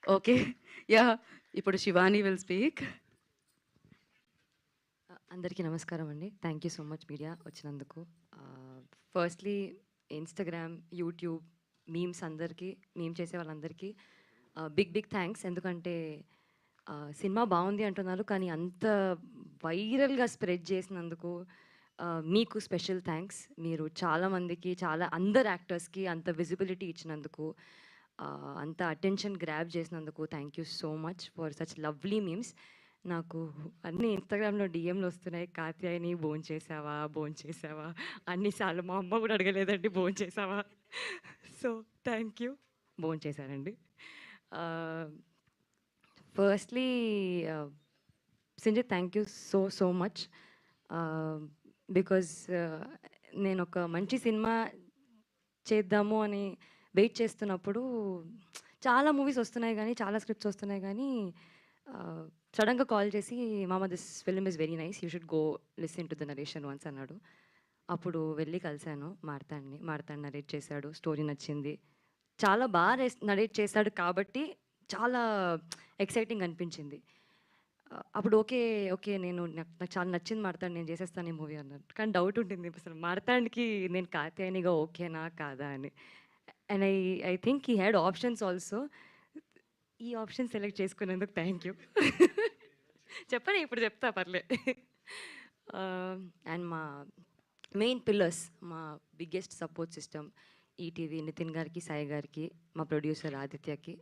Okay. Yeah! ఇప్పుడు Shivani will speak. అందరికీ నమస్కారం అండి. Thank you so much media వచ్చినందుకు. ఫస్ట్‌లీ ఇన్‌స్టాగ్రామ్, యూట్యూబ్, అందరికీ మీమ్ చేసే వాళ్ళందరికీ బిగ్ బిగ్ థ్యాంక్స్. ఎందుకంటే సినిమా బావుంది అంటున్నారు. కానీ అంత వైరల్‌గా స్ప్రెడ్ చేసినందుకు మీకు స్పెషల్ థ్యాంక్స్. మీరు చాలామందికి అందరు యాక్టర్స్‌కి అంత విజిబిలిటీ ఇచ్చినందుకు, అంత అటెన్షన్ గ్రాబ్ చేసినందుకు thank you so much for such lovely memes. నాకు అన్ని ఇన్‌స్టాగ్రామ్‌లో డీఎంలు వస్తున్నాయి. కాత్యాయని భోంచేసావా? భోంచేసావా? అన్ని సార్లు మా అమ్మ కూడా అడగలేదండి భోంచేసావా? So thank you. భోంచేశానండి. Ah, firstly Sanjay thank you so much. Because నేనొక మంచి సినిమా చేద్దాము అని వెయిట్ చేస్తున్నప్పుడు చాలా మూవీస్ వస్తున్నాయి గానీ, చాలా స్క్రిప్ట్స్ వస్తున్నాయి గానీ, సడన్‌గా కాల్ చేసి, "మామ this film is very nice. You should go listen to the narration once" అన్నాడు. అప్పుడు వెళ్ళి కలిసాను మార్తాండ్‌ని. మార్తాండ్ నరేట్ చేశాడు. స్టోరీ నచ్చింది. చాలా నరేట్ చేశాడు కాబట్టి చాలా ఎక్సైటింగ్ అనిపించింది. అప్పుడు ఓకే. ఓకే. నాకు చాలా నచ్చింది మార్తాండ్. నేను చేసేస్తాను ఈ మూవీ అన్నాను. కానీ డౌట్ ఉంటుంది అసలు మార్తాండ్‌కి నేను కాత్యాయనిగా ఓకేనా? కాదా? అని. And I think he had options also. ఈ ఆప్షన్ సెలెక్ట్ చేసుకున్నందుకు థ్యాంక్ యూ. చెప్పండి ఇప్పుడు చెప్తా పర్లే. అండ్ మా మెయిన్ పిల్లర్స్, మా biggest support system ETV Nitin గారికి, సాయి గారికి, మా ప్రొడ్యూసర్ ఆదిత్యకి,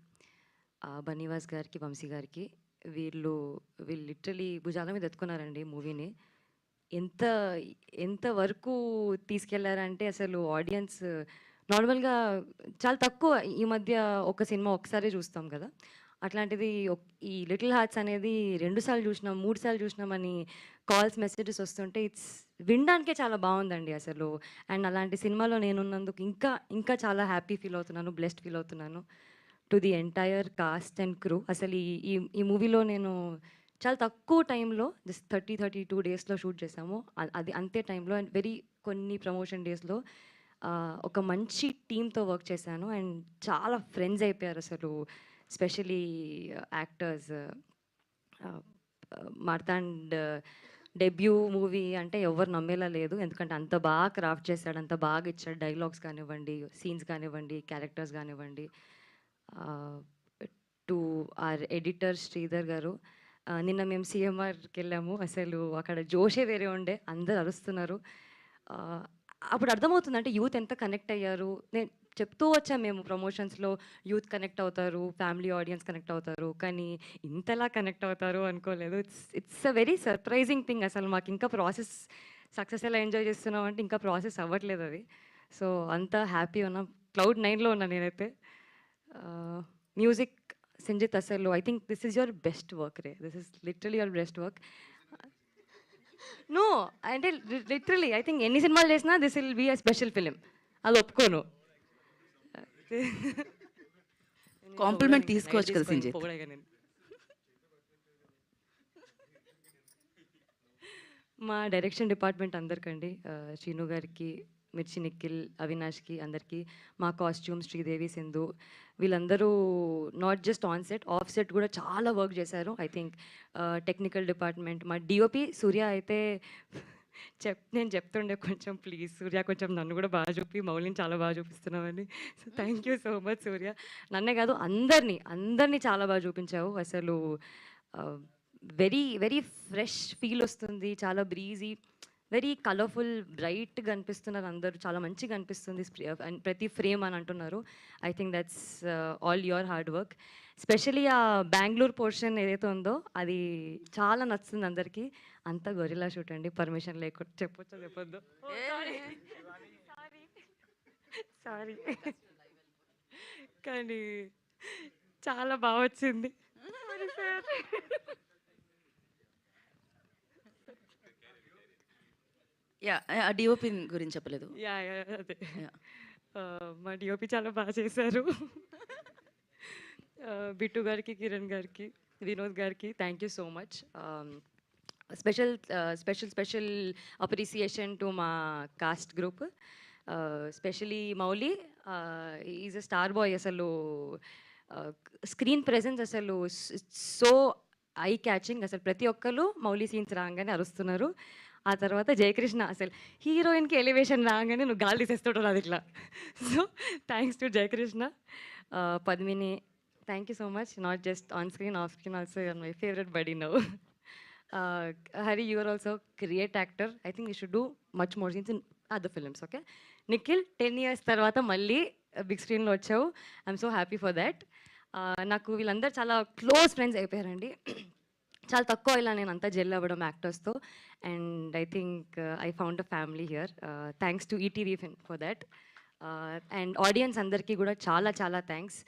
బనీవాస్ గారికి, వంశీ గారికి. వీళ్ళు వీళ్ళు లిటరలీ భుజాల మీద ఎత్తుకున్నారండి మూవీని. ఎంత ఎంత వరకు తీసుకెళ్లారంటే అసలు ఆడియన్స్ నార్మల్‌గా చాలా తక్కువ ఈ మధ్య ఒక సినిమా ఒక్కసారే చూస్తాం కదా! అట్లాంటిది ఈ 'లిటిల్ హార్ట్స్' అనేది 2 సార్లు చూసినాం, 3 సార్లు చూసినామని కాల్స్, మెసేజెస్ వస్తుంటే వినడానికే చాలా బావుందండి అసలు. అండ్ అలాంటి సినిమాలో నేనున్నందుకు ఇంకా ఇంకా చాలా హ్యాపీ ఫీల్ అవుతున్నాను. బ్లెస్డ్ ఫీల్ అవుతున్నాను. To the entire cost and crew. అసలు ఈ ఈ ఈ మూవీలో నేను చాలా తక్కువ టైంలో జస్ట్ 32 డేస్‌లో షూట్ చేసాము. అది అంతే టైంలో అండ్ కొన్ని ప్రమోషన్ డేస్‌లో ఒక మంచి టీమ్‌తో వర్క్ చేశాను. అండ్ చాలా ఫ్రెండ్స్ అయిపోయారు అసలు. Specially actors. ఆహ్, మార్తాండ్ డెబ్యూ మూవీ అంటే ఎవ్వరు నమ్మేలా లేదు. ఎందుకంటే అంత బాగా క్రాఫ్ట్ చేశాడు. అంత బాగా ఇచ్చాడు. డైలాగ్స్ కానివ్వండి, సీన్స్ కానివ్వండి, క్యారెక్టర్స్ కానివ్వండి. ఆహ్, టు ఆర్ ఎడిటర్ శ్రీధర్ గారు. నిన్న మేము సీఎంఆర్‌కెళ్ళాము. అసలు అక్కడ జోషే వేరే ఉండే. అందరూ అరుస్తున్నారు. ఆహ్, అప్పుడు అర్థమవుతుంది అంటే యూత్ ఎంత కనెక్ట్ అయ్యారు. నేను చెప్తూ వచ్చాం మేము ప్రమోషన్స్‌లో యూత్ కనెక్ట్ అవుతారు, ఫ్యామిలీ ఆడియన్స్ కనెక్ట్ అవుతారు. కానీ ఇంతలా కనెక్ట్ అవుతారు అనుకోలేదు. It's it's a very surprising thing. అసలు మాకింకా ప్రాసెస్ సక్సెస్ ఎలా ఎంజాయ్ చేస్తున్నాం అంటే ఇంకా ప్రాసెస్ అవ్వట్లేదు అది. సో, అంత హ్యాపీ ఉన్నాం. క్లౌడ్ 9లో ఉన్నా నేనైతే. మ్యూజిక్ సంజిత్ అసలు I think this is your best work రే. This is literally your best work. No అంటే లిటరల్లీ ఐ థింక్ ఎన్ని సినిమాలు చేసినా this will be a special film. అది ఒప్పుకోను. నేను పొగడను కాంప్లిమెంట్ ఇంకా లైట్ తీసుకోవచ్చు కదా తీసుకో ఇంక సింజిత్. పొగడేగా నేను. మా డైరెక్షన్ డిపార్ట్మెంట్ అందరికండి. శ్రీను గారికి, మిర్చి నిఖిల్, అవినాష్‌కి అందరికీ, మా కాస్ట్యూమ్ శ్రీదేవి, సింధు వీళ్ళందరూ not just on set, of set కూడా చాలా వర్క్ చేశారు. ఐ థింక్ టెక్నికల్ డిపార్ట్మెంట్ మా డీఓపీ సూర్య అయితే నేను చెప్తుండే కొంచెం ప్లీజ్ సూర్య కొంచెం నన్ను కూడా బాగా చూపి, మౌలిని చాలా బాగా చూపిస్తున్నావని. So thank you so much Surya. నన్నే కాదు అందరినీ చాలా బాగా చూపించావు. అసలు వెరీ ఫ్రెష్ ఫీల్ వస్తుంది. చాలా బ్రీజీ, వెరీ కలర్ఫుల్, బ్రైట్‌గా అనిపిస్తున్నారు అందరూ. చాలా మంచిగా అనిపిస్తుంది. అండ్ ప్రతి ఫ్రేమ్ అని అంటున్నారు. I think that's all your hard work. Specially ఆ బెంగుళూరు పోర్షన్ ఏదైతే ఉందో అది చాలా నచ్చుతుంది అందరికీ. అంతా గొరిల్లా షూట్ అండి. పర్మిషన్ లేకుండా చెప్పొచ్చో చెప్పొద్దో? ఓహ్! సారీ. సారీ. సారీ. కానీ చాలా బా వచ్చింది. Sorry sir. యాహ్! డీఓపీ గురించి చెప్పలేదు. యాహ్! అదే. యాహ్! మా డీఓపీ చాలా బాగా చేశారు. బిట్టు గారికి, కిరణ్ గారికి, వినోద్ గారికి thank you so much. Special appreciation to మా cast group. Specially Mouli is a star boy అసలు. స్క్రీన్ ప్రెజెన్స్ అసలు సో ఐ క్యాచింగ్. అసలు ప్రతి ఒక్కరు మౌలి సీన్స్ రాగానే అరుస్తున్నారు. ఆ తర్వాత జయకృష్ణ అసలు హీరోయిన్కి ఎలివేషన్ రాగానే నువ్వు గాలి తీసేస్తాడు అది ఇట్లా. So thanks to Jayakrishna. Padmini, thank you so much. Not just on screen, off screen also you're my favourite buddy now. Hari, you are also great actor. I think you should do much more scenes in other films, okay? Nikhil 10 years తర్వాత మళ్ళీ big స్క్రీన్లో వచ్చావు. I'm so happy for that. నాకు వీళ్ళందరూ చాలా close friends అయిపోయారండి. చాలా తక్కువ ఇలా నేను అంతా జెల్ అవ్వడం యాక్టర్స్తో. And I think I found a family here. Thanks to ETV for that. And audience అందరికీ కూడా చాలా చాలా థ్యాంక్స్.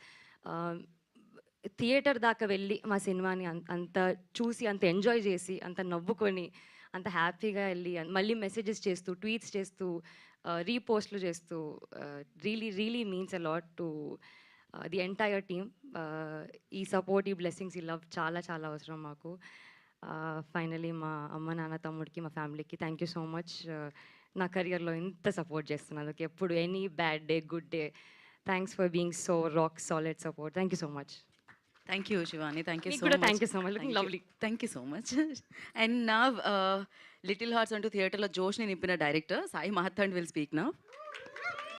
థియేటర్ దాకా వెళ్ళి మా సినిమాని అంత చూసి, అంత ఎంజాయ్ చేసి, అంత నవ్వుకొని, అంత హ్యాపీగా వెళ్ళి మళ్ళీ మెసేజెస్ చేస్తూ, ట్వీట్స్ చేస్తూ, రీపోస్ట్లు చేస్తూ, really means a lot to the entire team. ఈ సపోర్ట్, ఈ బ్లెస్సింగ్స్, ఈ లవ్ చాలా చాలా అవసరం మాకు. ఫైనలీ మా అమ్మ, నాన్న, తమ్ముడికి, మా ఫ్యామిలీకి థ్యాంక్ యూ సో మచ్. నా కెరియర్లో ఇంత సపోర్ట్ చేస్తున్నందుకు. ఎప్పుడు any bad day, good day, thanks for being so rock solid support. Thank you so much. Thank you, Shivani. Thank you మీకు so కూడా much. Thank you so much. Looking lovely. Thank you so much. And now, Little Hearts అంటూ థియేటర్లో జోష్ని నింపిన director Sai మహత్తండ్ will speak now.